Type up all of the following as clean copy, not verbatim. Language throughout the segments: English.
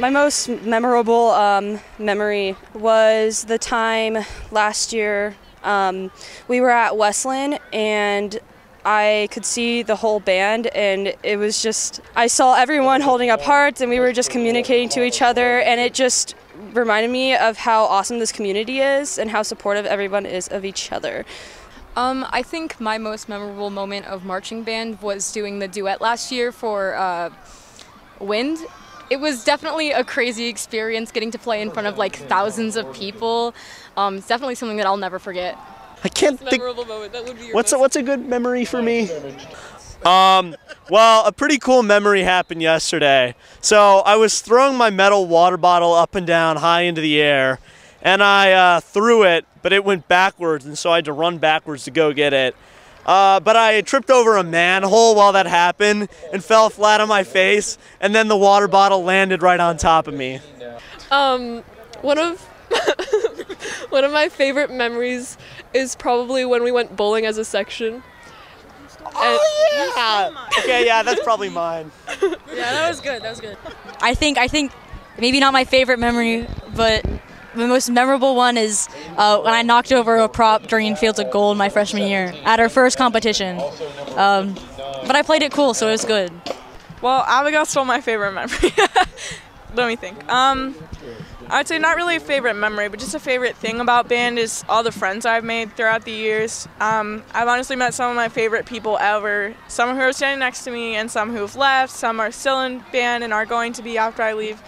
My most memorable memory was the time last year we were at Westland and I could see the whole band, and it was just, I saw everyone holding up hearts and we were just communicating to each other, and it just reminded me of how awesome this community is and how supportive everyone is of each other. I think my most memorable moment of marching band was doing the duet last year for Wind. It was definitely a crazy experience getting to play in front of like thousands of people. It's definitely something that I'll never forget. I can't think. Memorable moment. That would be your What's a good memory for me? Well, a pretty cool memory happened yesterday. So I was throwing my metal water bottle up and down high into the air, and I threw it, but it went backwards, and so I had to run backwards to go get it. But I tripped over a manhole while that happened and fell flat on my face, and then the water bottle landed right on top of me. One of my favorite memories is probably when we went bowling as a section. Oh, yeah! Okay, yeah, that's probably mine. Yeah, that was good. That was good. I think maybe not my favorite memory, but the most memorable one is when I knocked over a prop during Fields of Gold my freshman year at our first competition. But I played it cool, so it was good. Well, Abigail stole my favorite memory. Let me think. I would say not really a favorite memory, but just a favorite thing about band is all the friends I've made throughout the years. I've honestly met some of my favorite people ever. Some who are standing next to me and some who've left. Some are still in band and are going to be after I leave.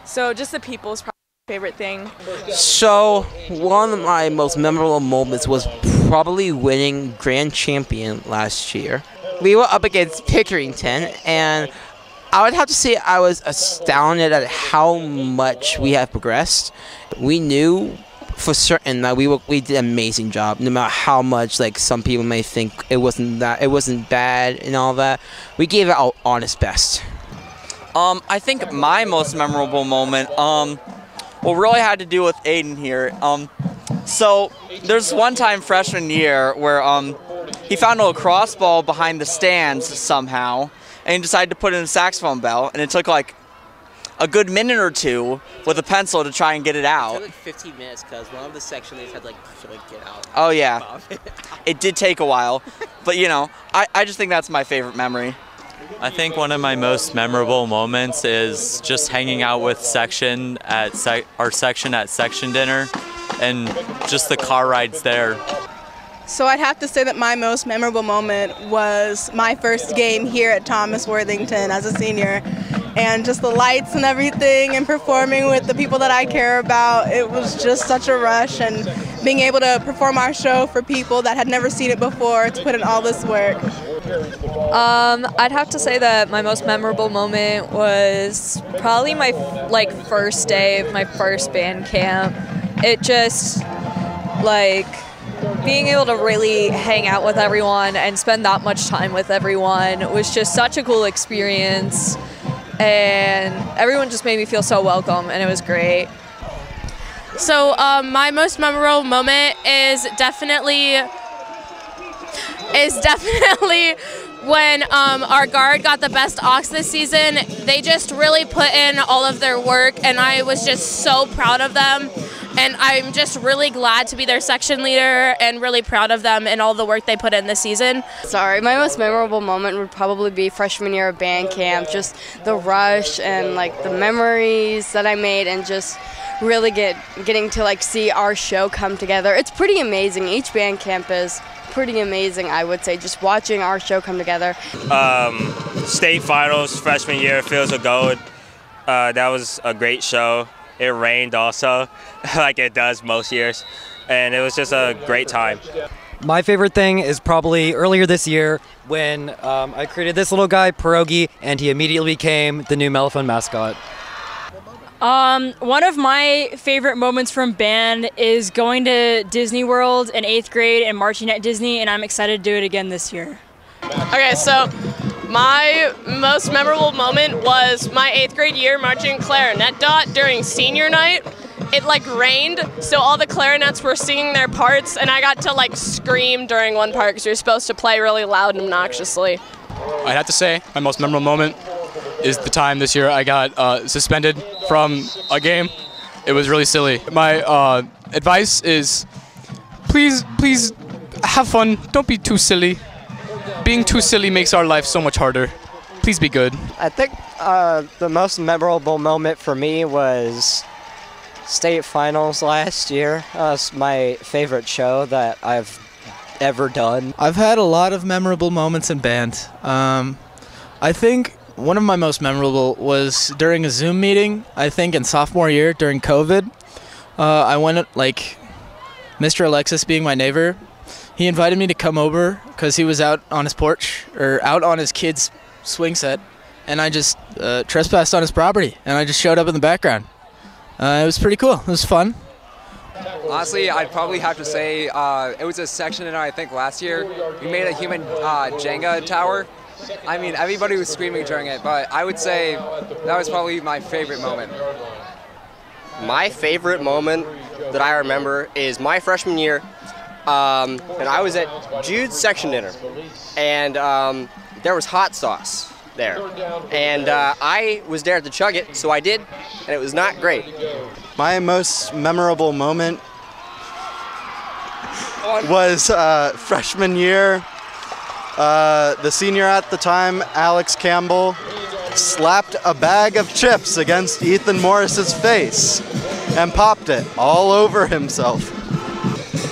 So just the people is probably my favorite thing. So one of my most memorable moments was probably winning grand champion last year. We were up against Pickerington, and I would have to say I was astounded at how much we have progressed. We knew for certain that we did an amazing job, no matter how much like some people may think it wasn't bad and all that. We gave it our honest best. I think my most memorable moment really had to do with Aiden here. So there's one time freshman year where he found a lacrosse ball behind the stands somehow, and he decided to put it in a saxophone bell, and it took like a good minute or two with a pencil to try and get it out. It took like 15 minutes because one of the section leads had to get out. Oh yeah, it did take a while, but you know, I just think that's my favorite memory. I think one of my most memorable moments is just hanging out with section at our section at section dinner, and just the car rides there. So I'd have to say that my most memorable moment was my first game here at Thomas Worthington as a senior, and just the lights and everything and performing with the people that I care about. It was just such a rush, and being able to perform our show for people that had never seen it before, to put in all this work. I'd have to say that my most memorable moment was probably my first day of my first band camp. It just being able to really hang out with everyone and spend that much time with everyone was just such a cool experience, and everyone just made me feel so welcome, and it was great. So my most memorable moment is definitely when our guard got the best aux this season. They just really put in all of their work, and I was just so proud of them. And I'm just really glad to be their section leader and really proud of them and all the work they put in this season. Sorry, my most memorable moment would probably be freshman year of band camp. Just the rush and the memories that I made, and just really getting to see our show come together. It's pretty amazing. Each band camp is pretty amazing, I would say, just watching our show come together. State finals freshman year, Fields of Gold. That was a great show. It rained also, like it does most years, and it was just a great time. My favorite thing is probably earlier this year when I created this little guy, Pierogi, and he immediately became the new Mellophone mascot. One of my favorite moments from band is going to Disney World in 8th grade and marching at Disney, and I'm excited to do it again this year. Okay, so my most memorable moment was my 8th grade year marching clarinet dot during senior night. It rained, so all the clarinets were singing their parts, and I got to scream during one part because you're supposed to play really loud and obnoxiously. I'd have to say my most memorable moment is the time this year I got suspended from a game. It was really silly. My advice is please have fun. Don't be too silly. Being too silly makes our life so much harder. Please be good. I think the most memorable moment for me was state finals last year. It's my favorite show that I've ever done. I've had a lot of memorable moments in band. I think one of my most memorable was during a Zoom meeting, I think in sophomore year during COVID. I went, like, Mr. Alexis being my neighbor, he invited me to come over because he was out on his porch, or out on his kid's swing set, and I just trespassed on his property, and I just showed up in the background. It was pretty cool. It was fun. Honestly, I'd probably have to say it was a section in I think last year. We made a human Jenga tower. I mean, everybody was screaming during it, but I would say that was probably my favorite moment. My favorite moment that I remember is my freshman year, and I was at Jude's section dinner, and there was hot sauce there, and I was there to chug it, so I did, and it was not great. My most memorable moment was freshman year. The senior at the time, Alex Campbell, slapped a bag of chips against Ethan Morris's face and popped it all over himself.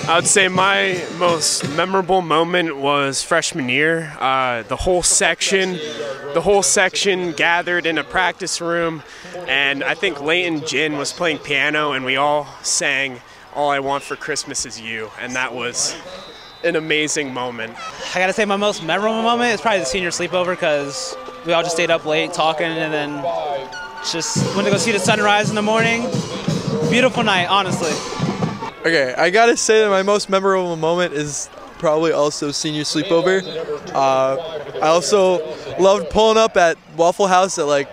I would say my most memorable moment was freshman year. The whole section gathered in a practice room, and I think Leighton Jin was playing piano, and we all sang "All I Want for Christmas Is You," and that was an amazing moment. I gotta say my most memorable moment is probably the senior sleepover, because we all just stayed up late talking, and then just went to go see the sunrise in the morning. Beautiful night, honestly. Okay, I gotta say that my most memorable moment is probably also senior sleepover. I also loved pulling up at Waffle House at like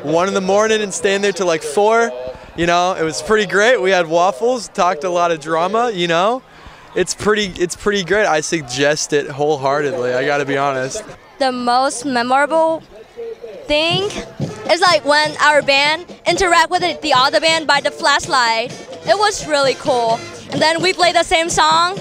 1 in the morning and staying there till like 4. You know, it was pretty great. We had waffles, talked a lot of drama, you know. It's pretty great. I suggest it wholeheartedly, I gotta be honest. The most memorable thing is like when our band interact with the other band by the flashlight. It was really cool. And then we played the same song.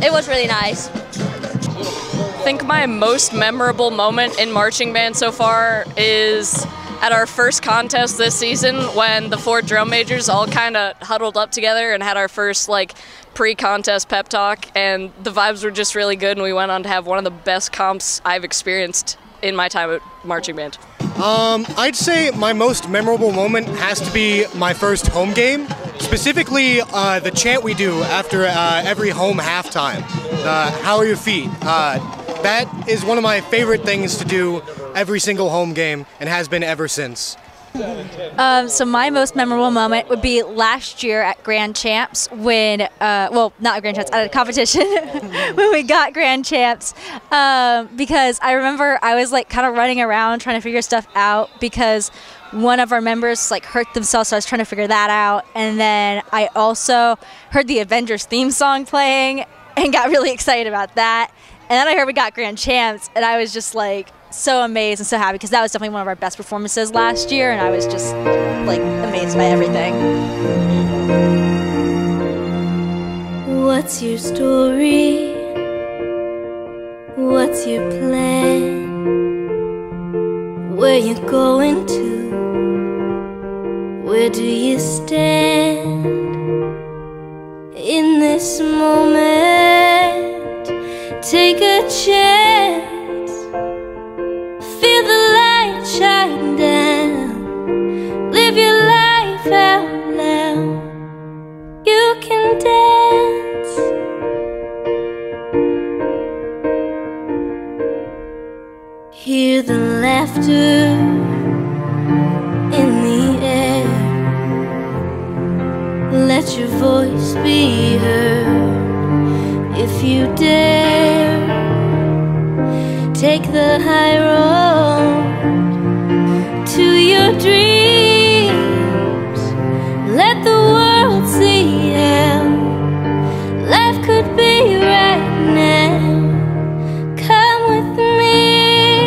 It was really nice. I think my most memorable moment in marching band so far is at our first contest this season when the 4 drum majors all kind of huddled up together and had our first like pre-contest pep talk, and the vibes were just really good, and we went on to have one of the best comps I've experienced in my time at marching band. I'd say my most memorable moment has to be my first home game, specifically the chant we do after every home halftime. How are your feet? That is one of my favorite things to do every single home game, and has been ever since. So my most memorable moment would be last year at Grand Champs when, well, not at Grand Champs, at a competition when we got Grand Champs, because I remember I was like kind of running around trying to figure stuff out because one of our members like hurt themselves, so I was trying to figure that out, and then I also heard the Avengers theme song playing and got really excited about that, and then I heard we got Grand Champs, and I was just like so amazed and so happy because that was definitely one of our best performances last year, and I was just like amazed by everything. What's your story? What's your plan? Where you going to? Where do you stand? In this moment, take a chance. Feel the light shine down. Live your life out loud. You can dance. Hear the laughter in the air. Let your voice be heard if you dare. Take the high road to your dreams. Let the world see how life could be right now. Come with me.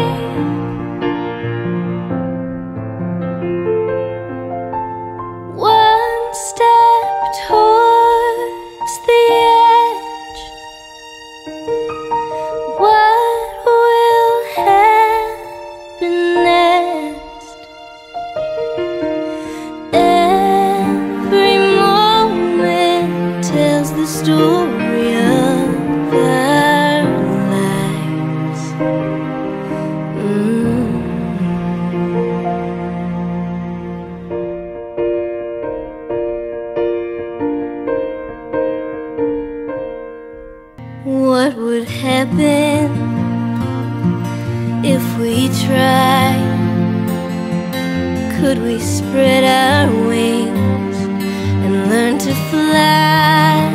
happen if we try. Could we spread our wings and learn to fly?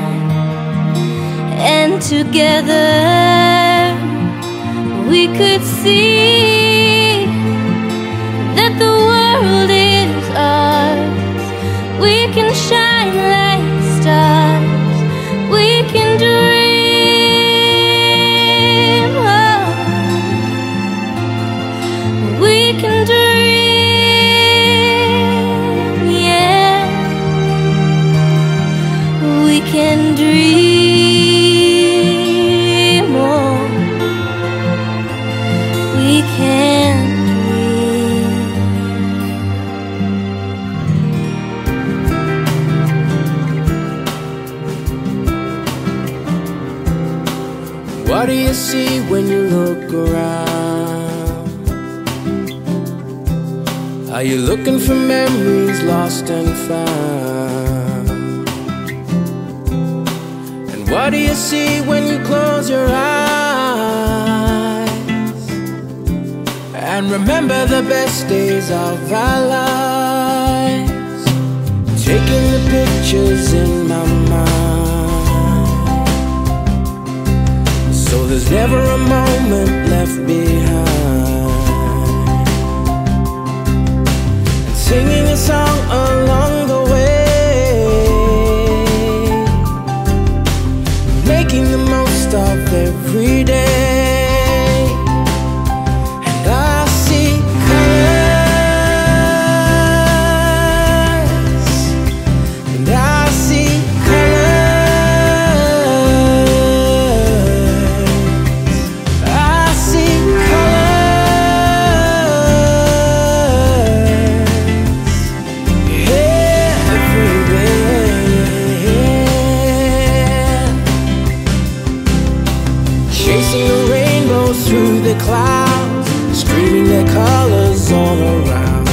And together we could see that the world is ours. We can shine like stars. We can dream. Oh, we can dream. Yeah, we can dream. Oh, we can dream. What do you see when you look around? Are you looking for memories lost and found? And what do you see when you close your eyes? And remember the best days of our lives, taking the pictures in my mind, so there's never a moment left behind. And singing a song along the way, making the most of every day. And I see colors, and I see colors. I see chasing the rainbows through the clouds, streaming their colors all around.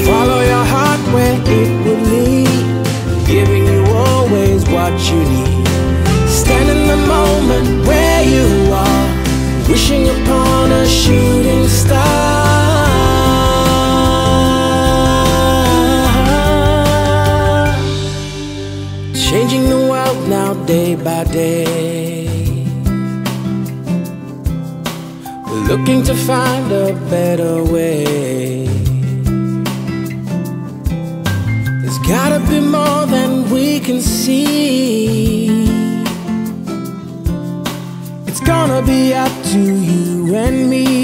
Follow your heart where it will lead, giving you always what you need. Stand in the moment where you are, wishing upon a shooting star. Changing the world now day by day, looking to find a better way. There's gotta be more than we can see. It's gonna be up to you and me.